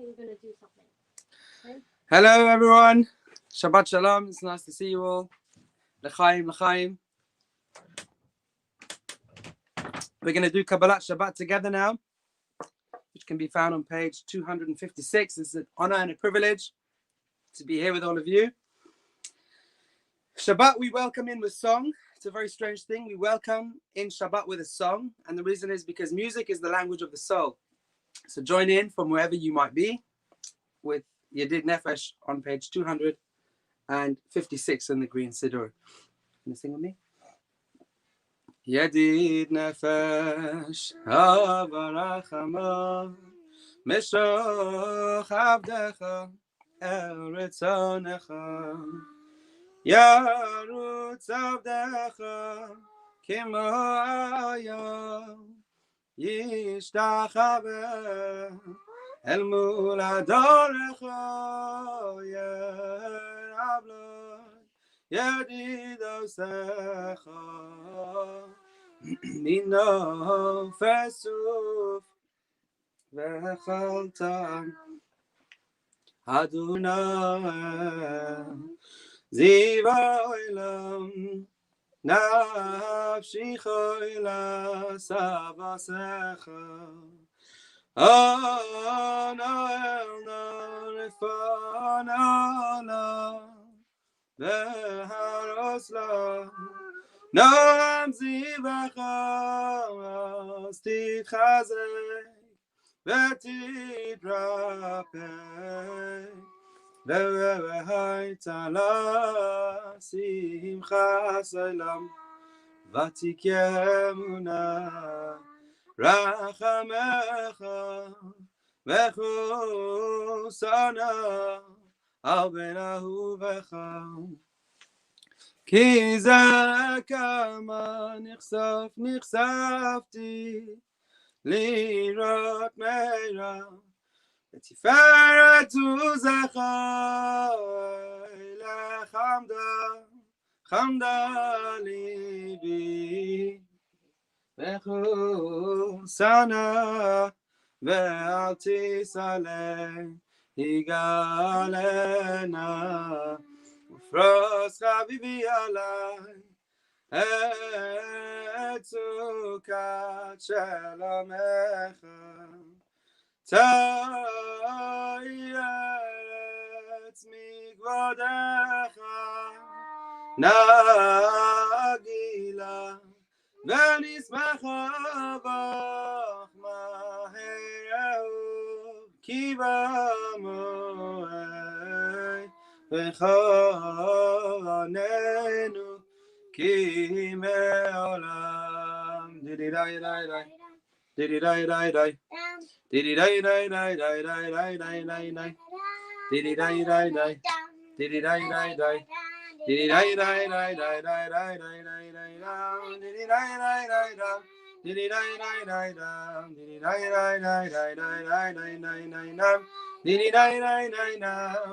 you're going to do something. Okay? Hello, everyone. Shabbat Shalom. It's nice to see you all. L'chaim, l'chaim. We're going to do Kabbalat Shabbat together now, which can be found on page 256. It's an honor and a privilege to be here with all of you. Shabbat, we welcome in with song. It's a very strange thing. We welcome in Shabbat with a song. And the reason is because music is the language of the soul. So join in from wherever you might be with Yedid Nefesh on page 256 in the Green Siddur. Can you sing with me? Yedid Nefesh Havarachama Meshoch Avdecha El Retzonecha Yarutz Avdecha Kimo Ayom Yishtachaveh El Mul Adorecha Yerablo Yedidosecha Mino Fesuf Vechalta Adonai Ziva Olam Nafshi Choila Savasecha Ono Elno Refanala Beharosla Noam Zivacha Stitchazek Vetidrapek Ve'haitala Simcha Salam Vatikemuna Rachamecha Vechusana Al Ben Ahuvecha Ki Zakama Nichsafti Lirot Meira Tiferet Uzacha Chamda Libi Vechusana Ve'al Tisale Higalena Ufros Chavivi Alai Etzukat Shelamecha Tayet Migvodecha Nagila Venismacha Bach Mahereu Kiva Moed Vechanenu Ki Me'olam Didi-dai-dai-dai Didi-dai-dai-dai Didi-dai-dai-dai-dai-dai-dai-dai-dai Didi-dai-dai-dai Didi-dai-dai-dai Didi-dai-dai-dai-dai-dai-dai-dai-dai Didi-dai-dai-dai-dai Didi-dai-dai-dai-dai-dai-dai-dai Didi-dai-dai-dai-dai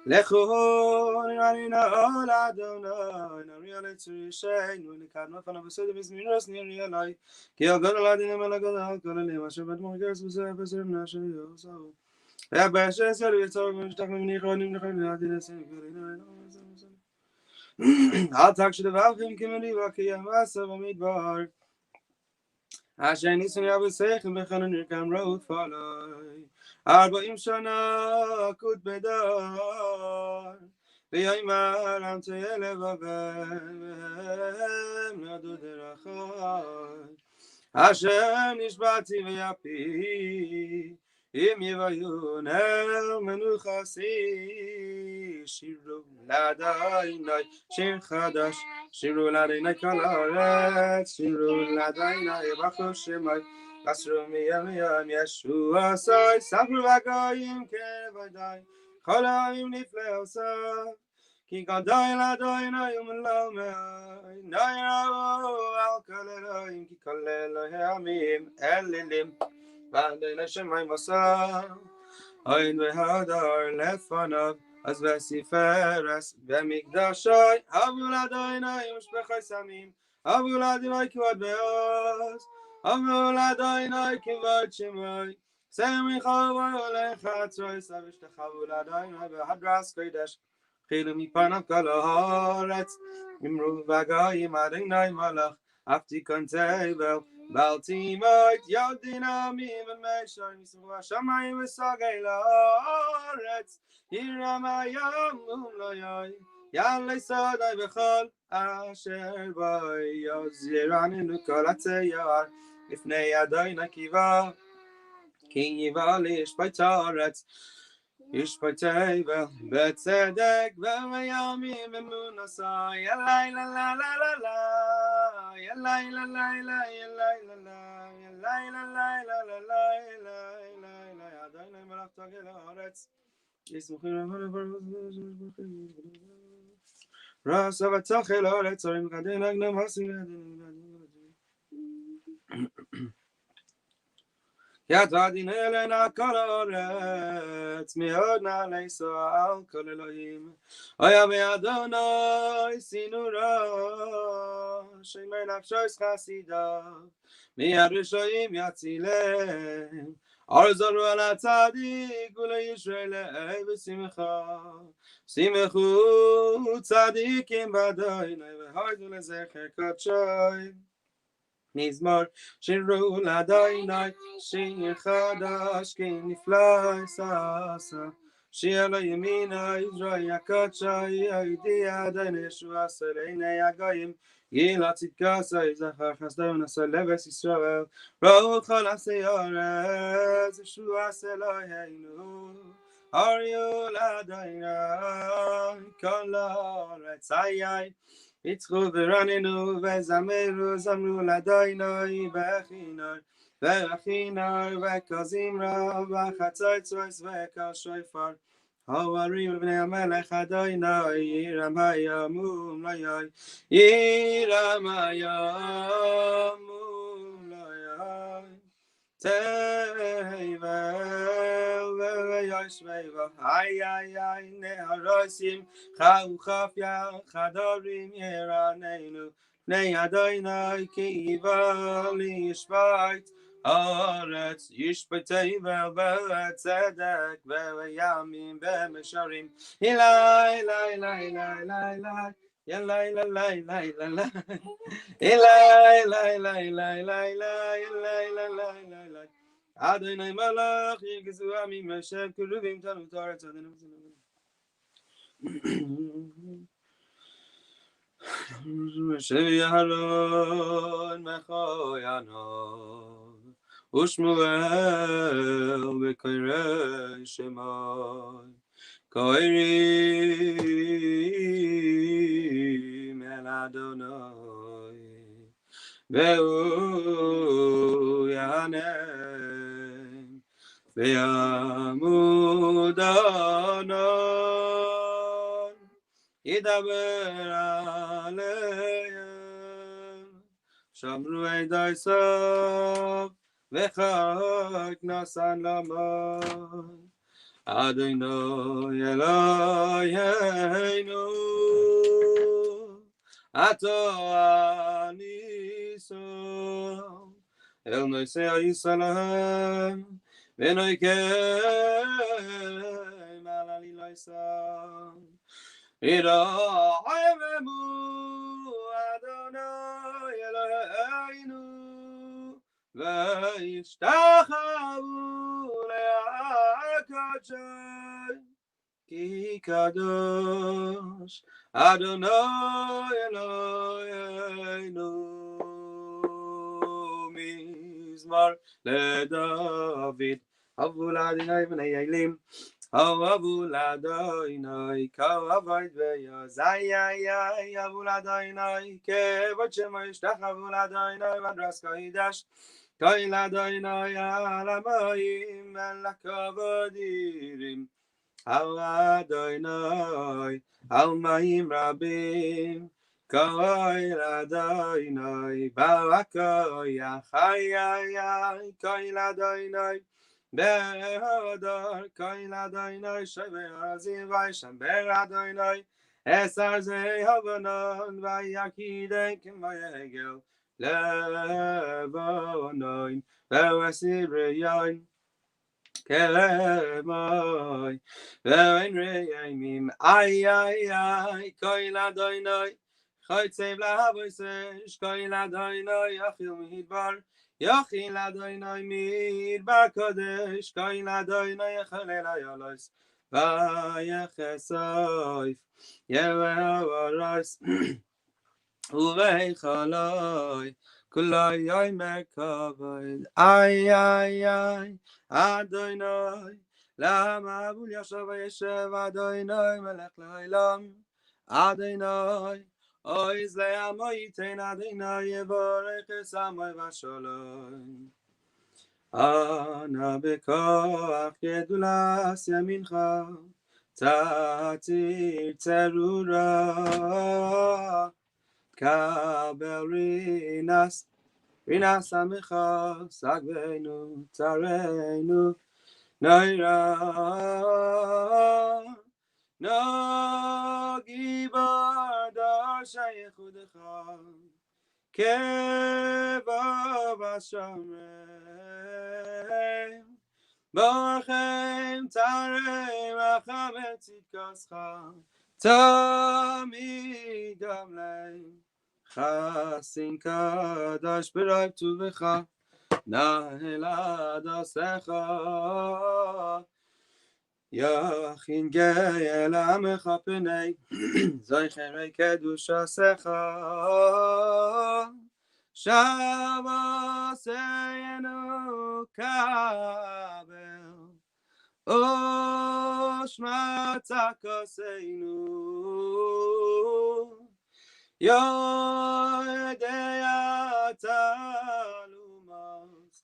Lechon Arina Ol Adonai Nariel Etzrishain Unikadma Fana Vesed Bismiros Nirielai Ki Agon Aladin Malagadal Kolale Mashabat Morgas Vesed Vesed Nashe Yoso Yabashe Seri Tzor Mishtakam Nichonim Nichonim Al Takshid Valchim Kimeli Vakiyam Asa Vamidbar Asher Nisan Yabasechem Bechanan Nirkam Roth Falai 40 שנה כות בדר ויאמר אנטי לבבם והם נדו דרכי השם נשבעתי ויפי אם יביון אל מנוחסי שירו לאדוני שיר חדש שירו לאדוני כל הארץ שירו לאדוני יברכו שמי Asru miyam Yeshua Sai Sabru Vagayim Kevadai Cholayim Nifleosa Ki Gadai Ladoina Yum Lomei Nairawo Al Kaleloim Ki Kaleloim Elilim Vandeina Shemai Masa Oin Vehadar Lefanav Az Vesiferes Vemikdashai Avuladoina Yum Shpechai Samim Avuladinai Kivad Beos Avuladinai Kivad Shemai Semi Chavai Olechatzoi Savishta Chavuladinai Behadras Kodesh Chilu Mipanav Kalaharetz Imru Vagayim Adinai Malach Afti Kontevel Baltimite Yodinamim and Meshar Nisua Shamayim Vesagay Laretz Hiramayam Umloyai Yalei Sadai Bechol Asher Boy Yoziranin Ukolate Yar Ifnei Adoina Kiva King Yivali Ishpaitaretz Ishpaiteva Betzedek Vemayamim Emunasai Yalai la la la la la Yalai la la la Yalai la la Yalai la la la la la Adoina Melach Tagel Haaretz Ras Avatachel Haaretz Orim Kadin Agnam Hasim Yadadin Elena Koloretz Miod Naleso Al Kolelohim Oyave Adonai Sinura Shemei Nafshois Chasida Miyad Rishoim Yatzilem Arzoru Ala Tzadik Ule Yisrael V'simcha Simechu Tzadikim Badoinai V'hoidu Lezecher Kodshoim Mizmor Shiru Ladonai Shir Chadash Ki Niflai Sasa Shir Lo Yemina Yizra Yakodsha Yodi Adonai Yeshua Seleinei Agoyim Gila Tzidkasa Yizachar Chasdon Asaleves Yisrael Rohu Chol Aseyorez Yeshua Seloheinu Aryu Ladonai Kol Haaretz Ayai Itzchu v'raninu v'zameru zamru l'adaynoi v'echinoi v'echinoi v'kozimra v'chatzoitzos v'kol shofar Hawarim v'nei hamelech adaynoi yiram hayamum loyoi yiram hayamum loyoi Teivel v'yoshveiva Ay ay ay neharosim Chau chafya chadorim yeraneinu Nei Adonai ki yivali yishvait Haaretz yishpateivel v'tzedek v'yamim v'mesharim Ilai lai lai lai lai lai Yalai la la la la la Ilai lai lai lai lai lai Ilai la la la la Adonai malach yigizu amim Hashem kuruvim tanu taretz Adonai Shevi Aharon Mechoyano Ushmuel Bekoirei Shemai Koirim El Adonai Ve'u Yahanem Ve'amud Anon Yidaber Aleim Shamru Eidai Sov V'chak Nasan Lamon Adonai Eloheinu Ato Aniso El Noisei Yisrael V'noikem Alali Loisam Ira'ayvemu Adonai Eloheinu V'yishtachavu le'akadshay Ki kadosh Adonai Eloheinu Mizmar leDavid Havu l'Adonai v'nei Eilim Havu l'Adonai kavod ve'yoz ay ay ay Havu l'Adonai kevod shemo yishtachavu l'Adonai v'adras kodesh Koil Adonai al hamayim melech avodim. Al Adonai al mayim rabim. Koil Adonai barakoyach hayayay. Koil Adonai behodor. Koil Adonai shever azim vaysham ber Adonai. Esar zei havanon vayakidem k'mayegel levonoin v'asivreyoin kelemoi v'en reyimim ay ay ay koil Adonai chaytzev lahavosesh koil Adonai yachil midbar yachil Adonai midbar kodesh koil Adonai yachalel ayolos vayechesoif yevaros uvechaloi kuloi yoy merkavod ay ay ay Adonai lama avul yashav vayeshev Adonai melech le'olam Adonai oiz le'amo yitein Adonai yevorech es amoy v'sholom ana bekoach gedulas yamincha tatir terura kabel rinas amecha sagveinu tareinu noira no gibar dar shayechudecha keva vashamrem bochem tarei racham etzidkascha tamid gamleim chasin kadosh b'rayv tuvecha nahel adosecha yachin ge'el amecha pnei zoichem kedushasecha Shavasenu kabel Oshmatakaseinu Yodea talumas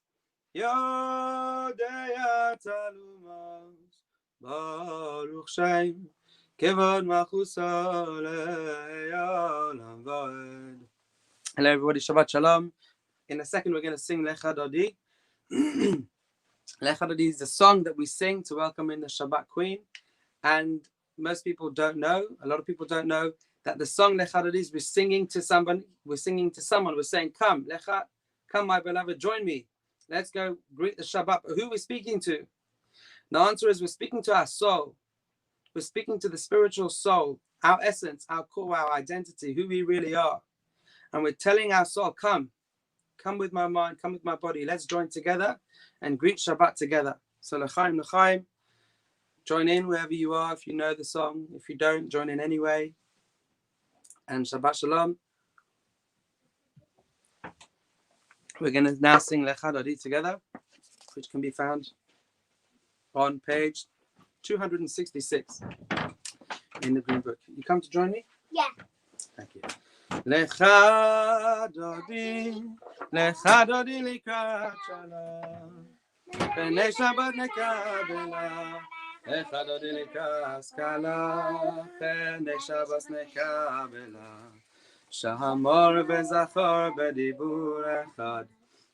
Baruch Shem Kevod Machusa Le'olam Va'ed. Hello everybody, Shabbat Shalom. In a second we're going to sing Lech Hadodi. Lech Hadodi is the song that we sing to welcome in the Shabbat Queen. And most people don't know, a lot of people don't know, that the song Lech Hadodi is we're singing to someone, we're saying, come, Lecha, come my beloved, join me. Let's go greet the Shabbat. But who are we speaking to? The answer is we're speaking to our soul. We're speaking to the spiritual soul, our essence, our core, our identity, who we really are. And we're telling our soul, come with my mind, come with my body. Let's join together and greet Shabbat together. So l'chaim, l'chaim. Join in wherever you are. If you know the song, if you don't, join in anyway. And Shabbat Shalom. We're going to now sing Lech Hadodi together, which can be found on page 266 in the Green Book. You come to join me? Yeah. Thank you. Lech Hadodi likrat shalom. B'nei Shabbat nekabela. Lech Hadodi likrat skala. B'nei Shabbat nekabela. Shahamor v'zachor b'dibur echad.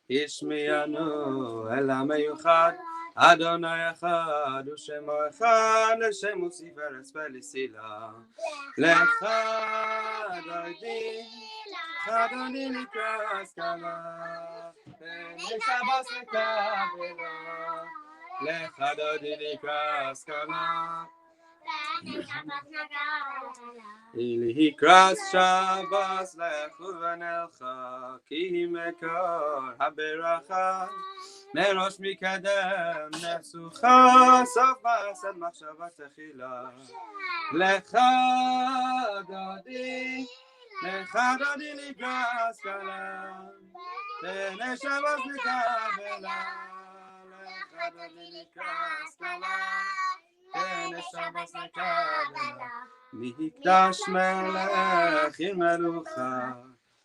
Ishmianu el ha'meyuchad. Adonai echad u'shemo echad. L'shem u'siferes v'lisila. Lech Hadodi likrat skala. B'nei Shabbat nekabela. Lech Hadodi likrat skala. Ilhikras Shabbos lechu v'nelcha ki mekor haberacha merosh mikadem nesucha sof ma'aseh machshava techila lecha dodi likras kalam b'nei Shabbos nekabela lecha dodi likras kalam Denis Shabbos nekabela Mikdash melech in melucha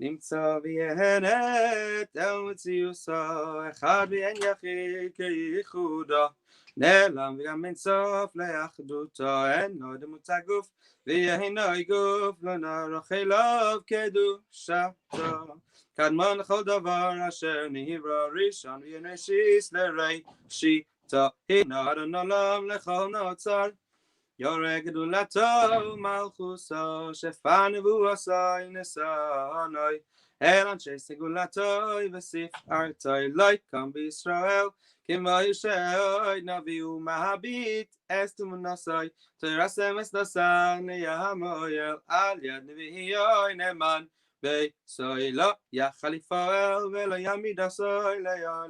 נמצא ויהנת אל מציאוסו, אחד ואין יחיד כייחודו, נעלם וגם אין סוף לאחדותו, אין לו דמות הגוף ויהינו גוף, לא נערוך אליו קדושתו. קדמון לכל דבר אשר נברא ראשון וינשיס לראשיתו, הנה אדון עולם לכל נוצר, יורא גדולתו ומלכוסו, שפע נבואתו נשאנוי, אל אנשי סגולתו וספארתו, לא יקום בישראל כמו ישעי נביא ומהביט אסתמונוסו, תרסם אסתוסן יהמויל על יד נביאי נאמן ביסוי, לא יכל לפעול ולא יעמיד עשוי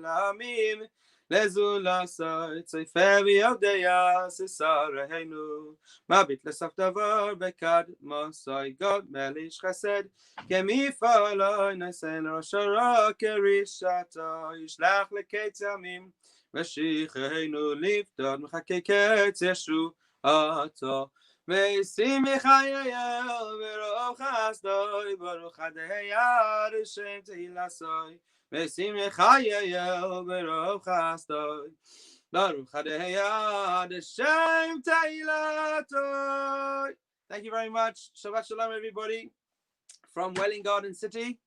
לעולמים לזולסוי, צופה ויודע ששרנו, מביט לסוף דבר בקדמוסוי, גומל איש חסד כמפעלוי, נשא לראשו כרישתו, ישלח לקץ ימים ושיחנו לפדות מחכה קץ ישועתו, וישמח חייל ברוב חסדוי, ברוך ה' עד השם תהילסוי, וישמח חייל ברוב חסדוי, ברוך ה' עד השם תהילתוי. Thank you very much. Shabbat Shalom, everybody, from Welwyn Garden City.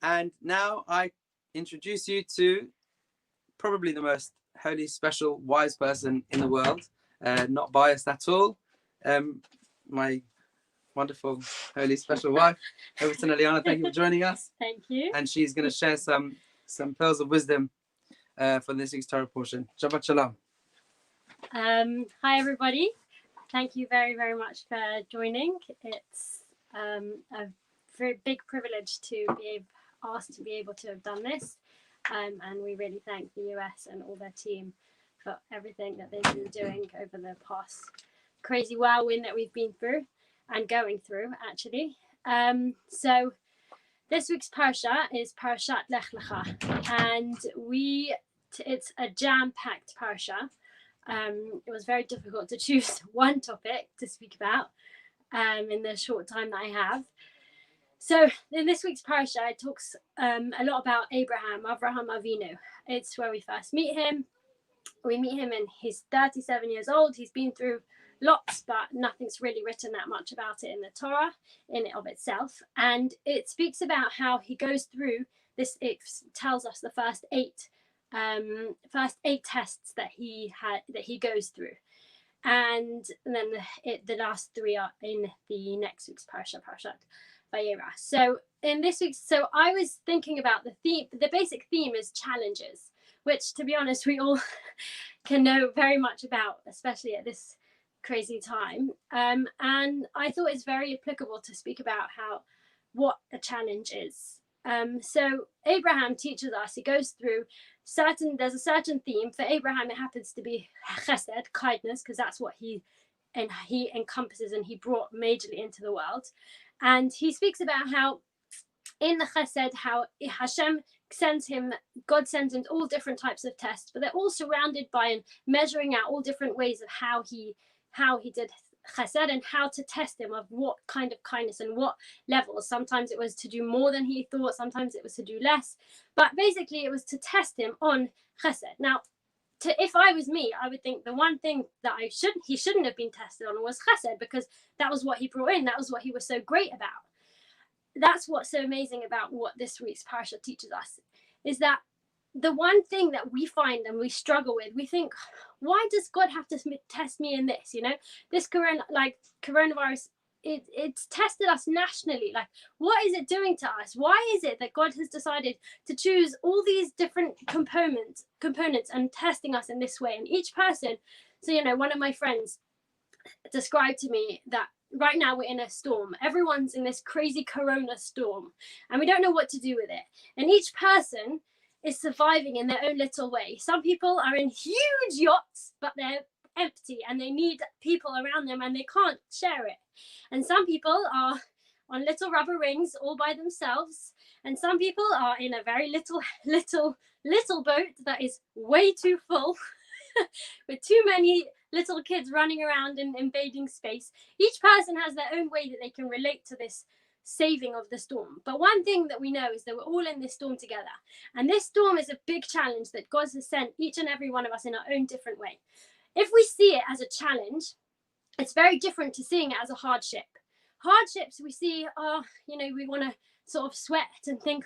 And now I introduce you to probably the most holy, special, wise person in the world, not biased at all. My wonderful, holy, special wife, Rebbetzen Eliana. Thank you for joining us. Thank you. And she's going to share some pearls of wisdom for this week's Torah portion. Shabbat Shalom. Hi, everybody. Thank you very, very much for joining. It's a very big privilege to be asked to be able to have done this. And we really thank the US and all their team for everything that they've been doing over the past crazy whirlwind that we've been through and going through, actually. So this week's parasha is Parashat Lech Lecha, and it's a jam-packed parasha. It was very difficult to choose one topic to speak about in the short time that I have. So in this week's parasha, it talks a lot about Avraham Avinu. It's where we first meet him. We meet him and he's 37 years old. He's been through lots, but nothing's really written that much about it in the Torah, in and of itself. And it speaks about how he goes through this. It tells us the first eight tests that he goes through, and then the last three are in the next week's parasha, Parashat Vayera. So in this week's, so I was thinking about the theme. The basic theme is challenges, which, to be honest, we all can know very much about, especially at this crazy time. And I thought it's very applicable to speak about what a challenge is. So Abraham teaches us, he goes through there's a certain theme. For Abraham, it happens to be chesed, kindness, because that's what he encompasses and he brought majorly into the world. And he speaks about how in the chesed, how Hashem God sends him all different types of tests, but they're all surrounded by and measuring out all different ways of how he did chesed and how to test him of what kind of kindness and what levels. Sometimes it was to do more than he thought, sometimes it was to do less, but basically it was to test him on chesed. Now, if I was me, I would think the one thing that he shouldn't have been tested on was chesed, because that was what he brought in, that was what he was so great about. That's what's so amazing about what this week's parasha teaches us, is that the one thing that we find and we struggle with, we think, why does God have to test me in this? This coronavirus, it's tested us nationally. Like, what is it doing to us? Why is it that God has decided to choose all these different components and testing us in this way? And each person, so one of my friends described to me that right now we're in a storm. Everyone's in this crazy corona storm and we don't know what to do with it. And each person is surviving in their own little way. Some people are in huge yachts, but they're empty and they need people around them and they can't share it. And some people are on little rubber rings all by themselves. And some people are in a very little boat that is way too full with too many little kids running around and invading space. Each person has their own way that they can relate to this saving of the storm. But one thing that we know is that we're all in this storm together. And this storm is a big challenge that God has sent each and every one of us in our own different way. If we see it as a challenge, it's very different to seeing it as a hardship. Hardships, we see, we want to sort of sweat and think,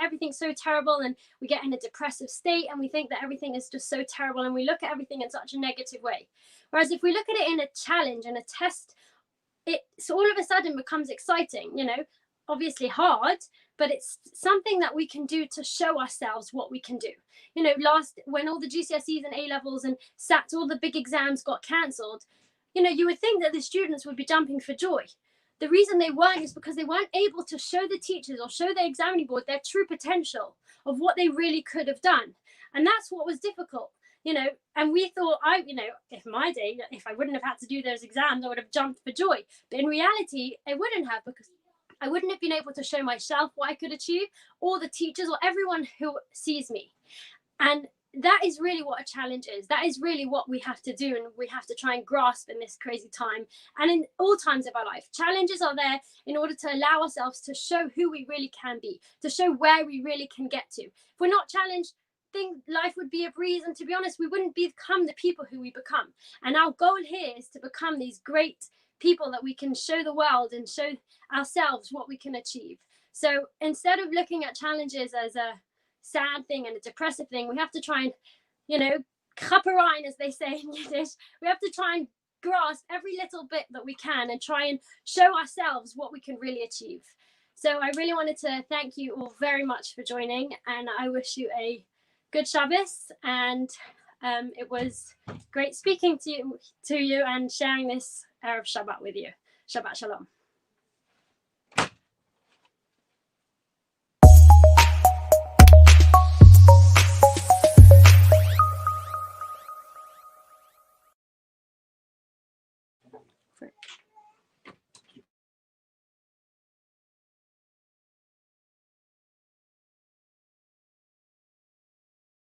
everything's so terrible, and we get in a depressive state and we think that everything is just so terrible, and we look at everything in such a negative way. Whereas if we look at it in a challenge and a test, it's all of a sudden becomes exciting, obviously hard, but it's something that we can do to show ourselves what we can do. When all the GCSEs and A-levels and SATs, all the big exams got cancelled, you would think that the students would be jumping for joy. The reason they weren't is because they weren't able to show the teachers or show the examining board their true potential of what they really could have done. And that's what was difficult, and we thought, if I wouldn't have had to do those exams, I would have jumped for joy. But in reality, I wouldn't have, because I wouldn't have been able to show myself what I could achieve, or the teachers, or everyone who sees me. And that is really what a challenge is. That is really what we have to do, and we have to try and grasp in this crazy time and in all times of our life. Challenges are there in order to allow ourselves to show who we really can be, to show where we really can get to. If we're not challenged, life would be a breeze, and to be honest, we wouldn't become the people who we become. And our goal here is to become these great people that we can show the world and show ourselves what we can achieve. So instead of looking at challenges as a sad thing and a depressive thing, we have to try and, kapperein, as they say in Yiddish, we have to try and grasp every little bit that we can and try and show ourselves what we can really achieve. So I really wanted to thank you all very much for joining, and I wish you a good Shabbos, and it was great speaking to you and sharing this Erev Shabbat with you. Shabbat Shalom. Frick.